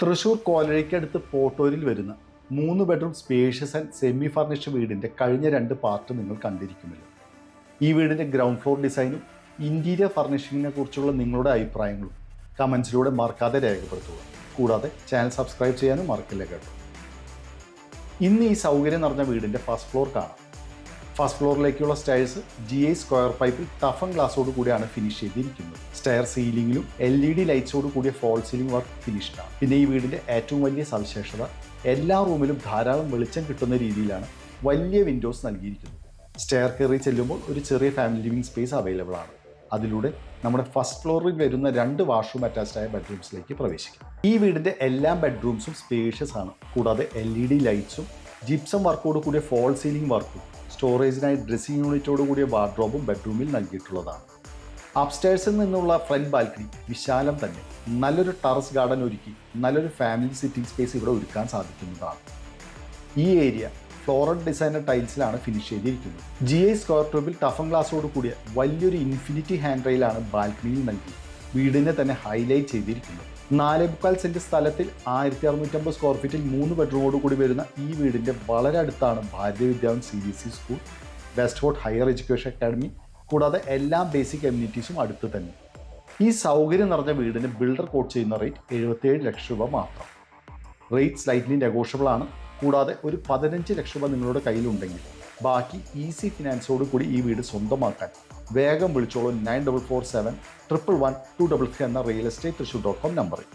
തൃശൂർ കോലഴിക്കടുത്ത് പോട്ടൂരിൽ വരുന്ന 3 bedroom spacious and semi furnished വീടിൻ്റെ കഴിഞ്ഞ 2 പാർട്ട് നിങ്ങൾ കണ്ടിരിക്കുമല്ലോ. ഈ വീടിൻ്റെ ഗ്രൗണ്ട് ഫ്ലോർ ഡിസൈനും ഇൻറ്റീരിയർ ഫർണിഷിങ്ങിനെ കുറിച്ചുള്ള നിങ്ങളുടെ അഭിപ്രായങ്ങളും കമൻസിലൂടെ മറക്കാതെ രേഖപ്പെടുത്തുക. കൂടാതെ ചാനൽ സബ്സ്ക്രൈബ് ചെയ്യാനും മറക്കില്ല കേട്ടോ. ഇന്ന് ഈ സൗകര്യം നിറഞ്ഞ വീടിൻ്റെ ഫസ്റ്റ് ഫ്ലോർ കാണാം. ഫസ്റ്റ് ഫ്ലോറിലേക്കുള്ള സ്റ്റെയർസ് GI സ്ക്വയർ പൈപ്പിൽ ടഫൻ ഗ്ലാസോട് കൂടിയാണ് ഫിനിഷ് ചെയ്തിരിക്കുന്നത്. സ്റ്റെയർ സീലിംഗിലും LED ലൈറ്റ്സോട് കൂടിയ ഫോൾ സീലിംഗ് വർക്ക് ഫിനിഷ്ഡാണ്. പിന്നെ ഈ വീടിൻ്റെ ഏറ്റവും വലിയ സവിശേഷത എല്ലാ റൂമിലും ധാരാളം വെളിച്ചം കിട്ടുന്ന രീതിയിലാണ് വലിയ വിൻഡോസ് നൽകിയിരിക്കുന്നത്. സ്റ്റെയർ കയറി ചെല്ലുമ്പോൾ ഒരു ചെറിയ ഫാമിലി ലിവിംഗ് സ്പേസ് അവൈലബിൾ ആണ്. അതിലൂടെ നമ്മുടെ ഫസ്റ്റ് ഫ്ലോറിൽ വരുന്ന 2 വാഷ്റൂം അറ്റാച്ച്ഡ് ആയ ബെഡ്റൂംസിലേക്ക് പ്രവേശിക്കും. ഈ വീടിൻ്റെ എല്ലാ ബെഡ്റൂംസും സ്പേഷ്യസ് ആണ്. കൂടാതെ LED ലൈറ്റ്സും ജിപ്സം വർക്കോട് കൂടിയ ഫോൾ സീലിംഗ് വർക്കും സ്റ്റോറേജിനായി ഡ്രസ്സിംഗ് യൂണിറ്റോട് കൂടിയ വാർഡ്രോബും ബെഡ്റൂമിൽ നൽകിയിട്ടുള്ളതാണ്. അപ്സ്റ്റേഴ്സിൽ നിന്നുള്ള ഫ്രണ്ട് ബാൽക്കണി വിശാലം തന്നെ. നല്ലൊരു ടെറസ് ഗാർഡൻ ഒരുക്കി നല്ലൊരു ഫാമിലി സിറ്റിംഗ് സ്പേസ് ഇവിടെ ഒരുക്കാൻ സാധിക്കുന്നതാണ്. ഈ ഏരിയ ഫ്ലോറൽ ഡിസൈനർ ടൈൽസിലാണ് ഫിനിഷ് ചെയ്തിരിക്കുന്നത്. GI സ്ക്വയർ ട്യൂബിൽ ടഫൻ ഗ്ലാസോട് കൂടിയ വലിയൊരു ഇൻഫിനിറ്റി ഹാൻഡ് റെയിലാണ് ബാൽക്കണിയിൽ നൽകി വീടിനെ തന്നെ ഹൈലൈറ്റ് ചെയ്തിരിക്കുന്നത്. 4.25 സെൻറ്റ് സ്ഥലത്തിൽ 1650 സ്ക്വയർ ഫീറ്റിൽ 3 ബെഡ്റൂമോട് കൂടി വരുന്ന ഈ വീടിൻ്റെ വളരെ അടുത്താണ് Bharatiya Vidya Bhavan CBSE school, West Fort Higher Education Academy, കൂടാതെ എല്ലാ ബേസിക് എമ്യൂണിറ്റീസും അടുത്ത് തന്നെ. ഈ സൗകര്യം നിറഞ്ഞ വീടിന് ബിൽഡർ കോട്ട് ചെയ്യുന്ന റേറ്റ് 77 ലക്ഷം രൂപ മാത്രം. റേറ്റ് സ്ലൈറ്റ്ലി നെഗോഷ്യബിൾ ആണ്. കൂടാതെ ഒരു 15 ലക്ഷം രൂപ നിങ്ങളുടെ കയ്യിലുണ്ടെങ്കിൽ ബാക്കി ഈസി ഫിനാൻസോട് കൂടി ഈ വീട് സ്വന്തമാക്കാൻ വേഗം വിളിച്ചോളൂ 9447 111 255 എന്ന real estate thrissur.com നമ്പറിൽ.